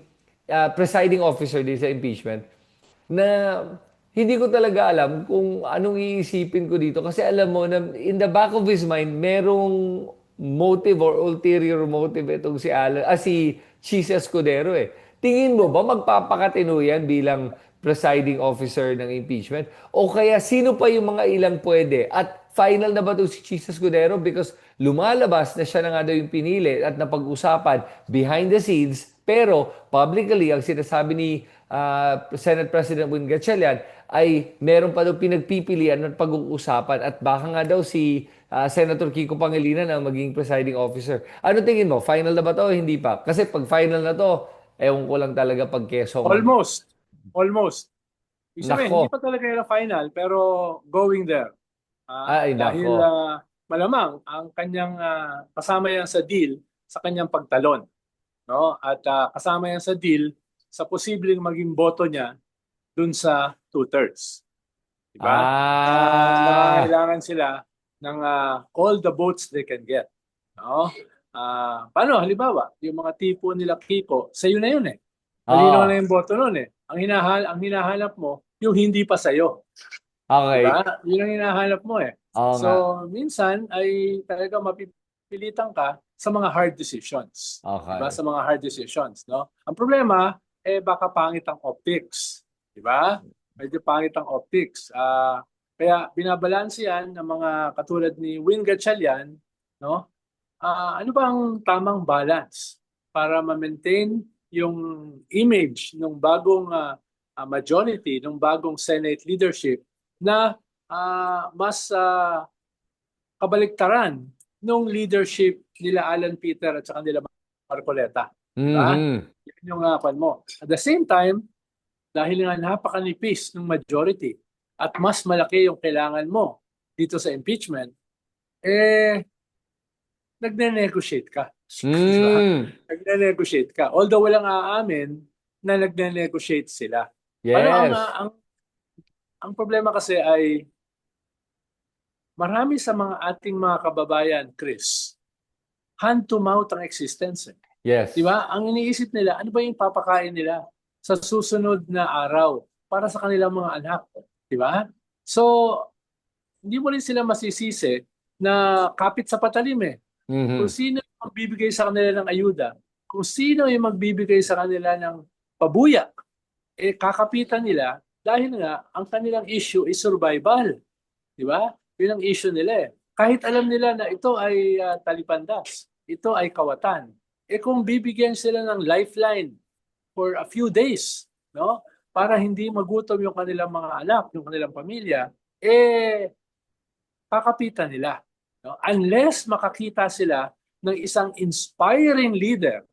presiding officer din sa impeachment, na hindi ko talaga alam kung anong iisipin ko dito. Kasi alam mo na in the back of his mind, merong motive or ulterior motive itong si Cheese Escudero eh. Tingin mo ba magpapakatino yan bilang presiding officer ng impeachment? O kaya sino pa yung mga ilang pwede? At final na ba ito si Cheese Escudero? Because lumalabas na siya na nga daw yung pinili at napag-usapan behind the scenes. Pero publicly, ang sinasabi ni Senate President Win Gatchalian ay meron pa daw pinagpipilian at pag-uusapan at baka nga daw si Senator Kiko Pangilinan ang maging presiding officer. Ano tingin mo? Final na ba to o hindi pa? Kasi pag final na to, ewan ko lang talaga pag kesong Almost. Almost. Ibig sabihin, nako. hindi pa talaga yung final, pero going there. Ay, Dahil nako. malamang ang kanyang kasama yan sa deal sa kanyang pagtalon. No? At kasama yan sa deal sa posibleng maging boto niya dun sa two-thirds. Diba? Ah, Nangangailangan sila ng all the votes they can get. No? Paano? Halimbawa, yung mga tipo nila Kiko, sa'yo na yun eh. Malinaw na oh, yung boto nun eh. Ang hinahanap mo, yung hindi pa sa'yo. okay. Diba? Yun ang hinahanap mo eh. Oo So, nga. minsan ay talaga mapipilitan ka sa mga hard decisions. Diba? Okay. Sa mga hard decisions. No? Ang problema, baka pangit ang optics. Diba? Medyo pangit ang optics. Kaya binabalanse yan ng mga katulad ni Win Gatchalian, no? Ano ba ang tamang balance para ma-maintain yung image ng bagong majority, ng bagong Senate leadership na mas kabaliktaran nung leadership nila Alan Peter at saka nila Marcoleta. Diba? Mhm. Yan yung pan mo. At the same time, dahil nga napakanipis ng majority at mas malaki yung kailangan mo dito sa impeachment, nagne-negotiate ka. Diba? Mm. Nagne-negotiate ka. Although walang aamin na nagne-negotiate sila. Ano Yes. ang problema kasi ay marami sa mga ating mga kababayan, Chris, hand to mouth ang existence. Di Yes. ba? Ang iniisip nila, ano ba yung papakain nila sa susunod na araw para sa kanilang mga anak? Di ba? So, hindi mo rin sila masisisi na kapit sa patalim eh. Kung Mhm. sino yung magbibigay sa kanila ng ayuda, kung sino yung magbibigay sa kanila ng pabuya, kakapitan nila dahil nga ang kanilang issue is survival. Di ba? Yun ang issue nila eh. Kahit alam nila na ito ay talipandas, ito ay kawatan. Kung bibigyan sila ng lifeline for a few days, no? Para hindi magutom yung kanilang mga anak, yung kanilang pamilya, kakapitan nila. No? Unless makakita sila ng isang inspiring leader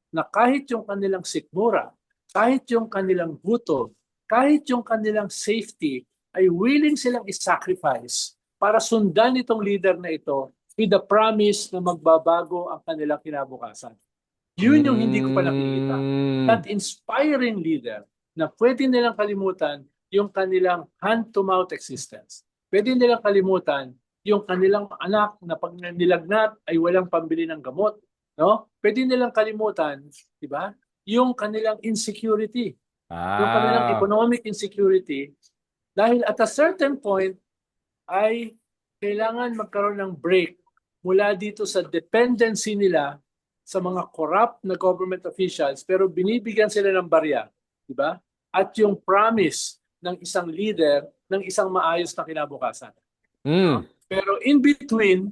na kahit yung kanilang sikmura, kahit yung kanilang gutom, kahit yung kanilang safety, ay willing silang isacrifice para sundan itong leader na ito with the promise na magbabago ang kanilang kinabukasan. Yun yung hindi ko pa nakikita. Mm. That inspiring leader na pwede nilang kalimutan yung kanilang hand-to-mouth existence. Pwede nilang kalimutan yung kanilang anak na pag nilagnat ay walang pambili ng gamot. No? Pwede nilang kalimutan, di ba? Yung kanilang insecurity, yung kanilang Ah. economic insecurity, dahil at a certain point ay kailangan magkaroon ng break mula dito sa dependency nila sa mga corrupt na government officials pero binibigyan sila ng barya, di ba? At yung promise ng isang leader ng isang maayos na kinabukasan. No? Mm. Pero in between,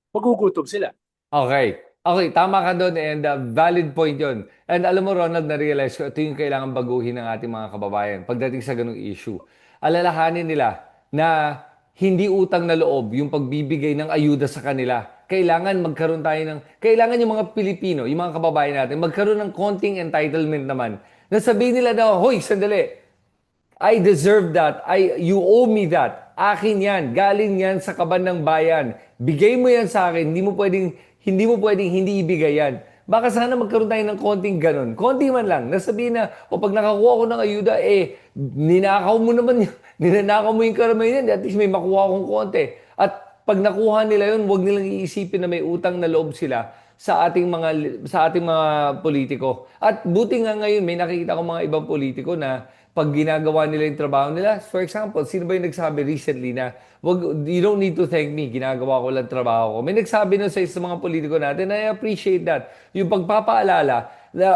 magugutom sila. Okay. Okay, tama ka doon and valid point yon. And alam mo, Ronald, na-realize ko, ito yung kailangan baguhin ng ating mga kababayan pagdating sa ganung issue. Alalahanin nila na hindi utang na loob yung pagbibigay ng ayuda sa kanila. Kailangan magkaroon tayo ng, kailangan yung mga Pilipino, yung mga kababayan natin, magkaroon ng konting entitlement naman. Na sabihin nila na, hoy, sandali, I deserve that. You owe me that. Akin yan. Galing yan sa kaban ng bayan. Bigay mo yan sa akin. Hindi mo pwedeng hindi ibigay yan. Baka sana magkaroon tayo ng konting ganun. Konti man lang. Nasabihin na, o pag nakakuha ko ng ayuda, ninakaw mo naman, ninanakaw mo yung karamihan yan. At least may makuha akong konti. At pag nakuha nila yun, huwag nilang iisipin na may utang na loob sila sa ating mga politiko. At buti nga ngayon may nakikita ko mga ibang politiko na pag ginagawa nila yung trabaho nila, for example, sino ba yung nagsabi recently na you don't need to thank me, ginagawa ko lang trabaho ko. May nagsabi nun sa mga politiko natin, I appreciate that. Yung pagpapaalala na,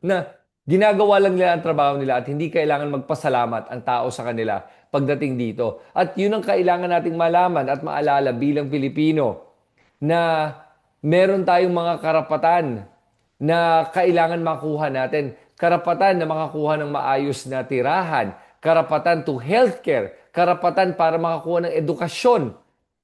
na ginagawa lang nila ang trabaho nila at hindi kailangan magpasalamat ang tao sa kanila pagdating dito. At yun ang kailangan nating malaman at maalala bilang Pilipino na meron tayong mga karapatan na kailangan makuha natin. Karapatan na makakuha ng maayos na tirahan, karapatan to healthcare, karapatan para makakuha ng edukasyon.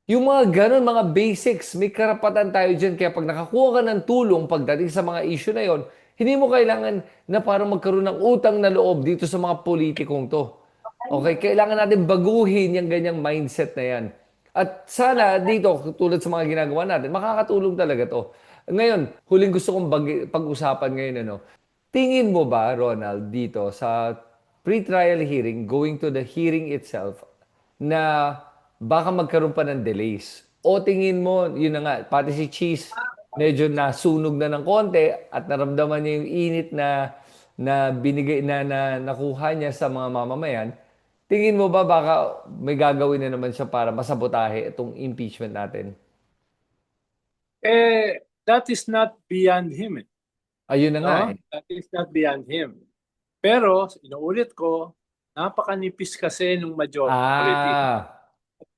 Yung mga ganun, mga basics, may karapatan tayo dyan. Kaya pag nakakuha ka ng tulong pagdating sa mga issue na yon, hindi mo kailangan na parang magkaroon ng utang na loob dito sa mga politikong to. Okay, kailangan natin baguhin yung ganyang mindset na yan. At sana dito, tulad sa mga ginagawa natin, makakatulong talaga to. Ngayon, huling gusto kong pag-usapan ngayon, ano, tingin mo ba, Ronald, dito sa pre-trial hearing, going to the hearing itself, na baka magkaroon pa ng delays? O tingin mo, yun na nga, pati si Cheese, medyo nasunog na ng konti at naramdaman niya yung init na binigay na nakuha niya sa mga mamamayan. Tingin mo ba baka may gagawin na naman siya para masabotahe itong impeachment natin? That is not beyond him. Ayun na nga No? eh. That is not beyond him. Pero, inuulit ko, napakanipis kasi ng majority. Ah,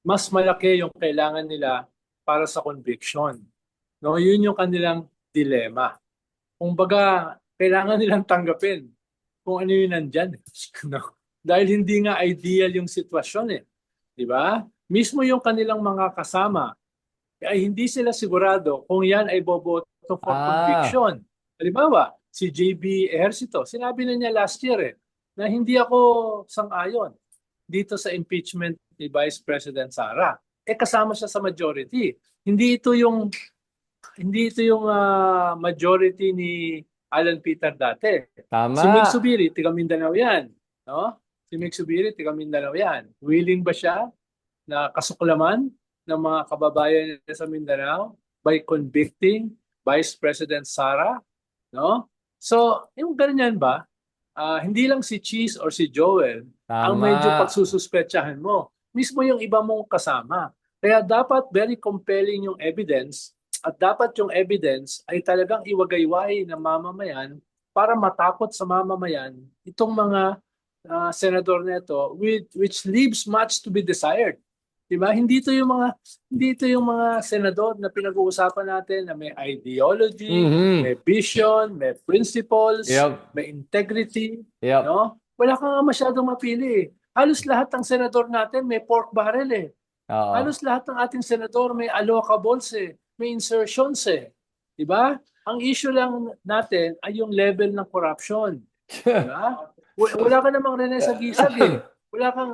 Mas malaki yung kailangan nila para sa conviction. No, yun yung kanilang dilema. Kumbaga, kailangan nilang tanggapin kung ano yung nandyan. No? Dahil hindi nga ideal yung sitwasyon eh. Di ba? Mismo yung kanilang mga kasama ay hindi sila sigurado kung yan ay boboto for ah, conviction. Halimbawa, si JB Ejercito, sinabi na niya last year na hindi ako sang-ayon dito sa impeachment ni Vice President Sara. Kasama siya sa majority. Hindi ito yung majority ni Alan Peter dati. Si Mig tama. Subiri, taga Mindanao yan. No? Si Mig Subiri, taga Mindanao yan. Willing ba siya na kasuklaman ng mga kababayan niya sa Mindanao by convicting Vice President Sara? No? So, yung ganyan ba, hindi lang si Cheese or si Joel ang Tama. medyo pagsususpetsahan mo. Mismo yung iba mong kasama. Kaya dapat very compelling yung evidence at dapat yung evidence ay talagang iwagayway ng mamamayan para matakot sa mamamayan itong mga senador neto which leaves much to be desired. Diba? Hindi ito yung mga senador na pinag-uusapan natin na may ideology, may Mhm. vision, may principles, Yep. may integrity, Yep. no? Wala kang nga masyadong mapili. Halos lahat ng senador natin may pork barrel eh. Oo. Halos lahat ng ating senador may allocables may insertions Di ba? Ang issue lang natin ay yung level ng corruption. Di ba? Wala ka namang Rene Sagisag Wala kang,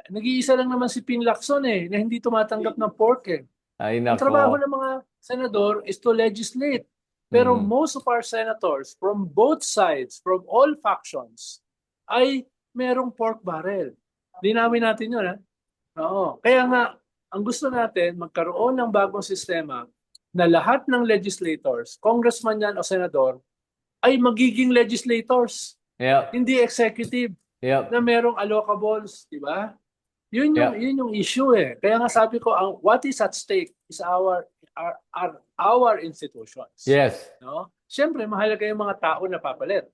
nag-iisa lang naman si Ping Lacson na hindi tumatanggap ng pork Ay Ang nako. trabaho ng mga senador is to legislate. Pero Mhm. most of our senators from both sides, from all factions, ay merong pork barrel. Linawin natin yun, ha? Oo. Kaya nga, ang gusto natin, magkaroon ng bagong sistema na lahat ng legislators, congressman yan o senador, ay magiging legislators, Yep. hindi executive na Yep. merong allocables, di ba? Yun yung Yep. yun yung issue Kaya nga sabi ko ang what is at stake is our institutions. Yes. No? Siyempre mahalaga yung mga tao na papalit.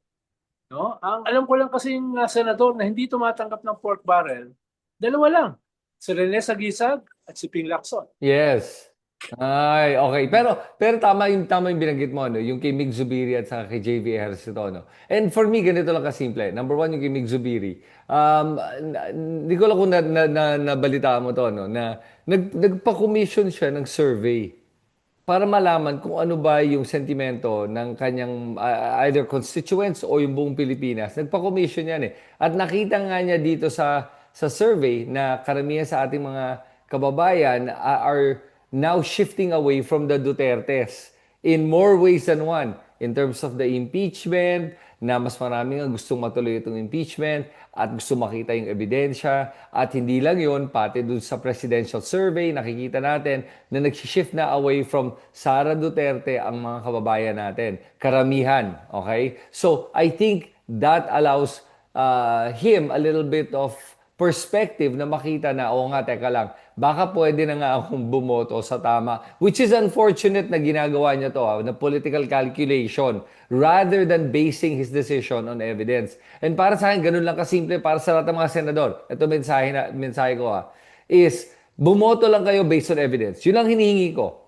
No? Ang alam ko lang kasi yung senador na hindi tumatanggap ng pork barrel, dalawa lang. Si Rene Sagisag at si Ping Lacson. Yes. Ay, okay. Pero tama yung binanggit mo, no? Yung kay Mig Zubiri at saka kay JV Ejercito, no? And for me, ganito lang kasimple. Number one, yung kay Mig Zubiri. Hindi ko lang kung nabalitaan mo to, no? Na nagpa-commission siya ng survey para malaman kung ano ba yung sentimento ng kanyang either constituents o yung buong Pilipinas. Nagpa-commission yan eh. At nakita nga niya dito sa survey na karamihan sa ating mga kababayan are now shifting away from the Dutertes in more ways than one. In terms of the impeachment, na mas marami nga gustong matuloy itong impeachment at gusto makita yung ebidensya. At hindi lang yon pati dun sa presidential survey, nakikita natin na nagsishift na away from Sara Duterte ang mga kababayan natin. Karamihan, okay? So, I think that allows him a little bit of perspective na makita na, oo nga, teka lang, baka pwede na nga akong bumoto sa tama. Which is unfortunate na ginagawa niya to, na political calculation rather than basing his decision on evidence. And para sa akin, ganun lang kasimple para sa lahat ng mga senador. Ito mensahe ko is bumoto lang kayo based on evidence. Yun ang hinihingi ko.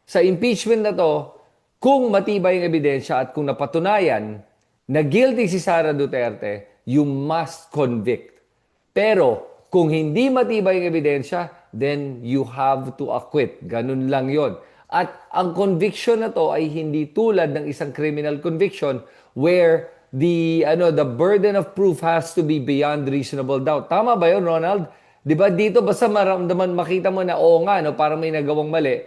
Sa impeachment na to, kung matibay ang ebidensya at kung napatunayan na guilty si Sara Duterte, you must convict. Pero kung hindi matibay ang ebidensya, then you have to acquit. Ganun lang yon. At ang conviction na to ay hindi tulad ng isang criminal conviction where the burden of proof has to be beyond reasonable doubt. Tama ba yun, Ronald? 'Di ba dito basta maramdaman makita mo na oo nga no, parang may nagawang mali,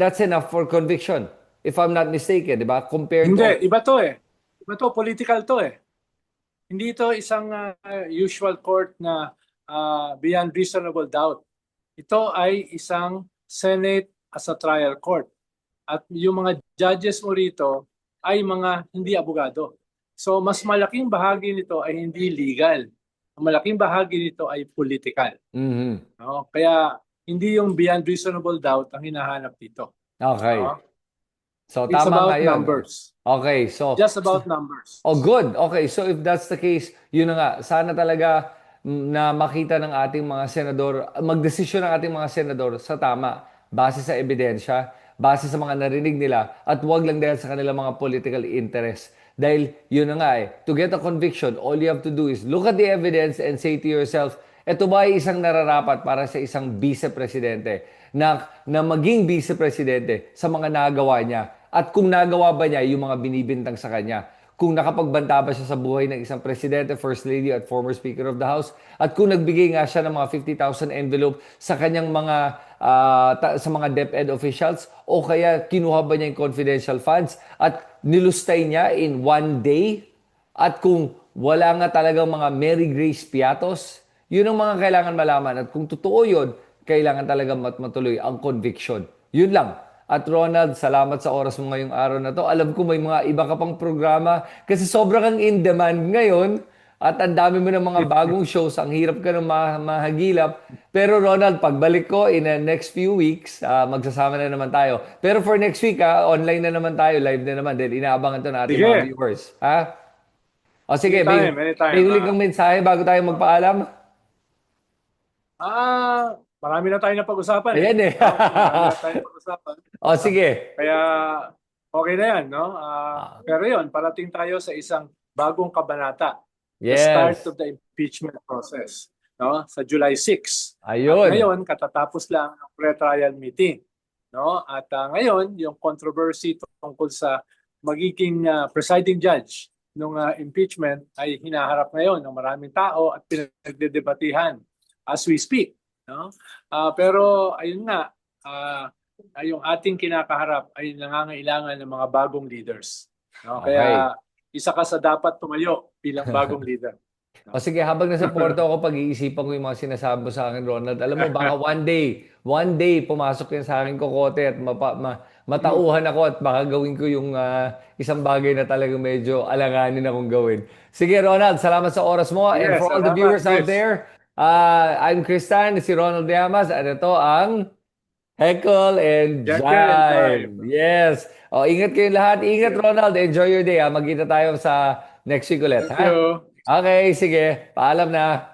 that's enough for conviction. If I'm not mistaken, 'di ba? Compared to Hindi, iba to eh. Iba to, political to eh. Hindi ito isang usual court na beyond reasonable doubt. Ito ay isang Senate as a trial court. At yung mga judges mo rito ay mga hindi abogado. So mas malaking bahagi nito ay hindi legal. Ang malaking bahagi nito ay political. Mhm. No? Kaya hindi yung beyond reasonable doubt ang hinahanap dito. Okay. No? So It's tama nga about 'yon. numbers. Okay, so Just about numbers. oh, good. Okay, so if that's the case, yun na nga. Sana talaga na makita ng ating mga senador, magdesisyon ng ating mga senador sa tama, base sa ebidensya, base sa mga narinig nila, at wag lang dahil sa kanilang mga political interest. Dahil yun na nga eh, to get a conviction, all you have to do is look at the evidence and say to yourself, eto ba ay isang nararapat para sa isang vice-presidente na maging vice-presidente sa mga nagawa niya? At kung nagawa ba niya yung mga binibintang sa kanya? Kung nakapagbanta ba siya sa buhay ng isang presidente, first lady at former speaker of the house? At kung nagbigay nga siya ng mga 50,000 envelope sa kanyang mga sa mga DepEd officials o kaya kinuha ba niya yung confidential funds at nilustay niya in one day? At kung wala nga talagang mga Mary Grace Piatos, yun ang mga kailangan malaman. At kung totoo yun, kailangan talaga matuloy ang conviction. Yun lang. At Ronald, salamat sa oras mo ngayong araw na to. Alam ko may mga iba ka pang programa kasi sobrang kang in demand ngayon at ang dami mo ng mga bagong shows. Ang hirap ka ng mahagilap. Pero Ronald, pagbalik ko in the next few weeks, magsasama na naman tayo. Pero for next week, online na naman tayo, live na naman dahil inaabangan to ng ating mga Sige, viewers. Ha? O sige, anytime, may anytime. huli kang mensahe bago tayo magpaalam? Marami na tayo na pag-usapan eh. Ayan eh. No? Marami na tayo na pag-usapan. O No? sige. Kaya okay na yan, no? Ah, Pero yun, parating tayo sa isang bagong kabanata. The start yes. of the impeachment process, no? Sa July 6. At Ayun. ngayon, katatapos lang ng pre-trial meeting, no? At ngayon, yung controversy tungkol sa magiging presiding judge ng impeachment ay hinaharap ngayon ng maraming tao at pinagdedebatihan as we speak, no? Pero ayun nga, yung ating kinakaharap ay nangangailangan ng mga bagong leaders, no? Okay. Kaya isa ka sa dapat tumayo bilang bagong leader. O sige, habang nasa Porto ako, pag-iisipan ko yung mga sinasabi mo sa akin, Ronald. Alam mo, baka one day, pumasok yan sa akin kokote at matauhan ako at baka gawin ko yung isang bagay na talagang medyo alanganin akong gawin. Sige, Ronald, salamat sa oras mo. And Yes, for all the salamat, viewers out Chris. there, I'm Kristan, si Ronald Llamas, at ito ang Heckle and Jekyll and Jive. Jive. Yes. O, ingat kayong lahat. Ingat, Okay. Ronald. Enjoy your day. Magkita tayo sa next week ulit. Thank Ha? you. Okay, sige. Paalam na.